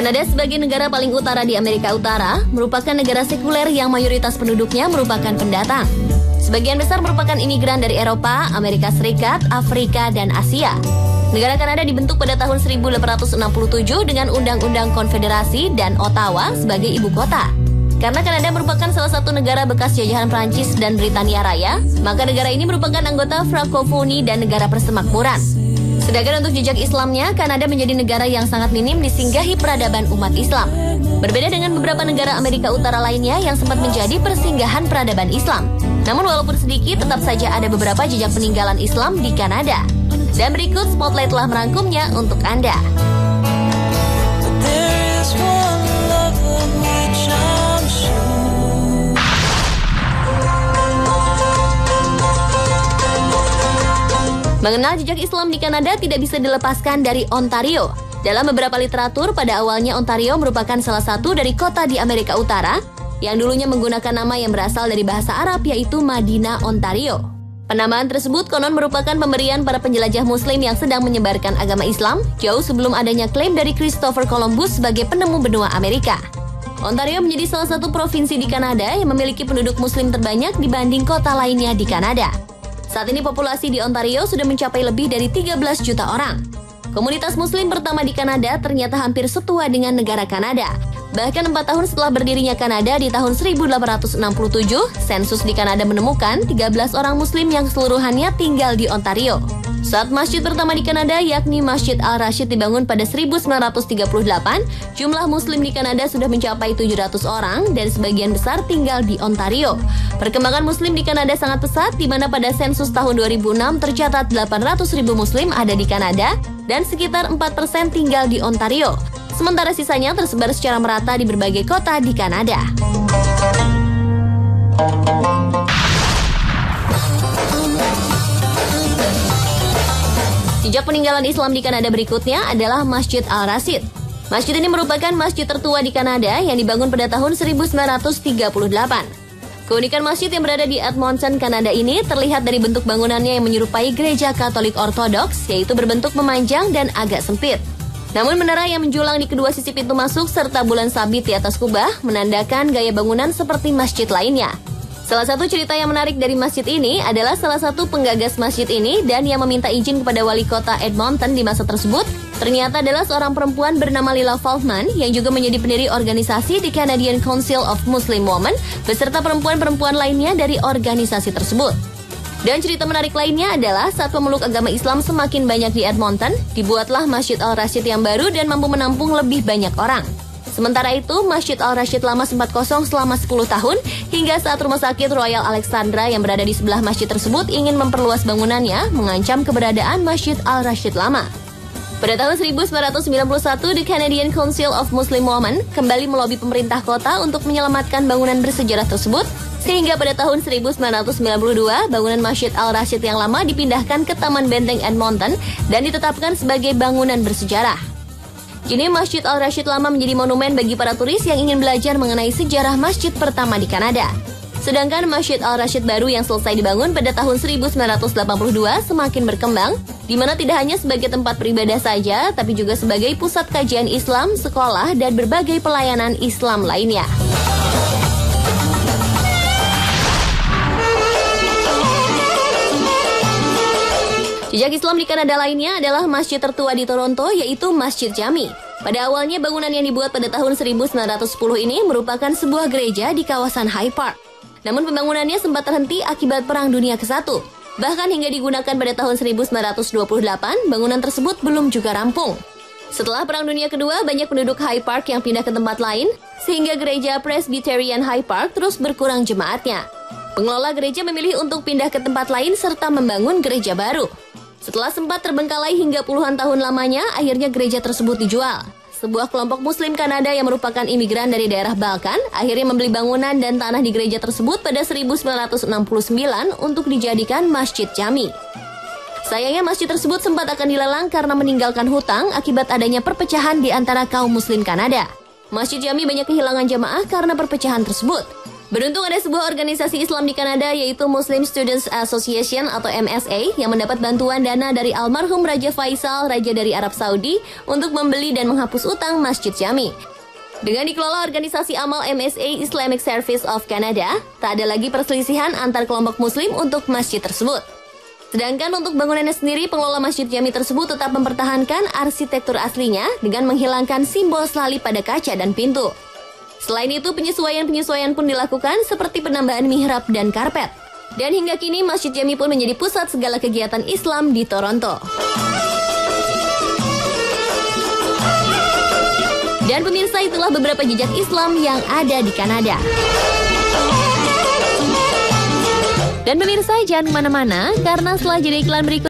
Kanada sebagai negara paling utara di Amerika Utara merupakan negara sekuler yang mayoritas penduduknya merupakan pendatang. Sebagian besar merupakan imigran dari Eropa, Amerika Serikat, Afrika, dan Asia. Negara Kanada dibentuk pada tahun 1867 dengan Undang-Undang Konfederasi dan Ottawa sebagai ibu kota. Karena Kanada merupakan salah satu negara bekas jajahan Prancis dan Britania Raya, maka negara ini merupakan anggota Frankofoni dan negara persemakmuran. Sedangkan untuk jejak Islamnya, Kanada menjadi negara yang sangat minim disinggahi peradaban umat Islam. Berbeda dengan beberapa negara Amerika Utara lainnya yang sempat menjadi persinggahan peradaban Islam. Namun walaupun sedikit, tetap saja ada beberapa jejak peninggalan Islam di Kanada. Dan berikut Spotlight telah merangkumnya untuk Anda. Mengenal jejak Islam di Kanada tidak bisa dilepaskan dari Ontario. Dalam beberapa literatur, pada awalnya Ontario merupakan salah satu dari kota di Amerika Utara yang dulunya menggunakan nama yang berasal dari bahasa Arab yaitu Madina, Ontario. Penamaan tersebut konon merupakan pemberian para penjelajah Muslim yang sedang menyebarkan agama Islam jauh sebelum adanya klaim dari Christopher Columbus sebagai penemu benua Amerika. Ontario menjadi salah satu provinsi di Kanada yang memiliki penduduk Muslim terbanyak dibanding kota lainnya di Kanada. Saat ini populasi di Ontario sudah mencapai lebih dari 13 juta orang. Komunitas Muslim pertama di Kanada ternyata hampir setua dengan negara Kanada. Bahkan 4 tahun setelah berdirinya Kanada di tahun 1867, sensus di Kanada menemukan 13 orang Muslim yang keseluruhannya tinggal di Ontario. Saat masjid pertama di Kanada, yakni Masjid Al-Rashid dibangun pada 1938, jumlah Muslim di Kanada sudah mencapai 700 orang dan sebagian besar tinggal di Ontario. Perkembangan Muslim di Kanada sangat pesat, di mana pada sensus tahun 2006 tercatat 800.000 Muslim ada di Kanada dan sekitar 4% tinggal di Ontario. Sementara sisanya tersebar secara merata di berbagai kota di Kanada. Jejak peninggalan Islam di Kanada berikutnya adalah Masjid Al-Rashid. Masjid ini merupakan masjid tertua di Kanada yang dibangun pada tahun 1938. Keunikan masjid yang berada di Edmonton, Kanada ini terlihat dari bentuk bangunannya yang menyerupai gereja Katolik Ortodoks, yaitu berbentuk memanjang dan agak sempit. Namun menara yang menjulang di kedua sisi pintu masuk serta bulan sabit di atas kubah menandakan gaya bangunan seperti masjid lainnya. Salah satu cerita yang menarik dari masjid ini adalah salah satu penggagas masjid ini dan yang meminta izin kepada wali kota Edmonton di masa tersebut ternyata adalah seorang perempuan bernama Lila Faulkman yang juga menjadi pendiri organisasi The Canadian Council of Muslim Women beserta perempuan-perempuan lainnya dari organisasi tersebut. Dan cerita menarik lainnya adalah saat pemeluk agama Islam semakin banyak di Edmonton, dibuatlah Masjid Al-Rashid yang baru dan mampu menampung lebih banyak orang. Sementara itu, Masjid Al-Rashid lama sempat kosong selama 10 tahun hingga saat Rumah Sakit Royal Alexandra yang berada di sebelah masjid tersebut ingin memperluas bangunannya, mengancam keberadaan Masjid Al-Rashid lama. Pada tahun 1991, The Canadian Council of Muslim Women kembali melobi pemerintah kota untuk menyelamatkan bangunan bersejarah tersebut, sehingga pada tahun 1992, bangunan Masjid Al-Rashid yang lama dipindahkan ke Taman Benteng Edmonton dan ditetapkan sebagai bangunan bersejarah. Kini Masjid Al-Rashid lama menjadi monumen bagi para turis yang ingin belajar mengenai sejarah masjid pertama di Kanada. Sedangkan Masjid Al-Rashid baru yang selesai dibangun pada tahun 1982 semakin berkembang, di mana tidak hanya sebagai tempat beribadah saja, tapi juga sebagai pusat kajian Islam, sekolah, dan berbagai pelayanan Islam lainnya. Jejak Islam di Kanada lainnya adalah masjid tertua di Toronto, yaitu Masjid Jami. Pada awalnya bangunan yang dibuat pada tahun 1910 ini merupakan sebuah gereja di kawasan High Park. Namun pembangunannya sempat terhenti akibat Perang Dunia ke-1. Bahkan hingga digunakan pada tahun 1928, bangunan tersebut belum juga rampung. Setelah Perang Dunia Kedua, banyak penduduk High Park yang pindah ke tempat lain, sehingga gereja Presbyterian High Park terus berkurang jemaatnya. Pengelola gereja memilih untuk pindah ke tempat lain serta membangun gereja baru. Setelah sempat terbengkalai hingga puluhan tahun lamanya, akhirnya gereja tersebut dijual. Sebuah kelompok Muslim Kanada yang merupakan imigran dari daerah Balkan akhirnya membeli bangunan dan tanah di gereja tersebut pada 1969 untuk dijadikan Masjid Jami. Sayangnya masjid tersebut sempat akan dilelang karena meninggalkan hutang akibat adanya perpecahan di antara kaum Muslim Kanada. Masjid Jami banyak kehilangan jamaah karena perpecahan tersebut. Beruntung ada sebuah organisasi Islam di Kanada yaitu Muslim Students Association atau MSA yang mendapat bantuan dana dari almarhum Raja Faisal, Raja dari Arab Saudi untuk membeli dan menghapus utang Masjid Jami. Dengan dikelola organisasi amal MSA Islamic Service of Canada, tak ada lagi perselisihan antar kelompok muslim untuk masjid tersebut. Sedangkan untuk bangunannya sendiri, pengelola Masjid Jami tersebut tetap mempertahankan arsitektur aslinya dengan menghilangkan simbol salib pada kaca dan pintu. Selain itu, penyesuaian pun dilakukan seperti penambahan mihrab dan karpet. Dan hingga kini, Masjid Jami pun menjadi pusat segala kegiatan Islam di Toronto. Dan pemirsa, itulah beberapa jejak Islam yang ada di Kanada. Dan pemirsa, jangan kemana-mana, karena setelah jeda iklan berikut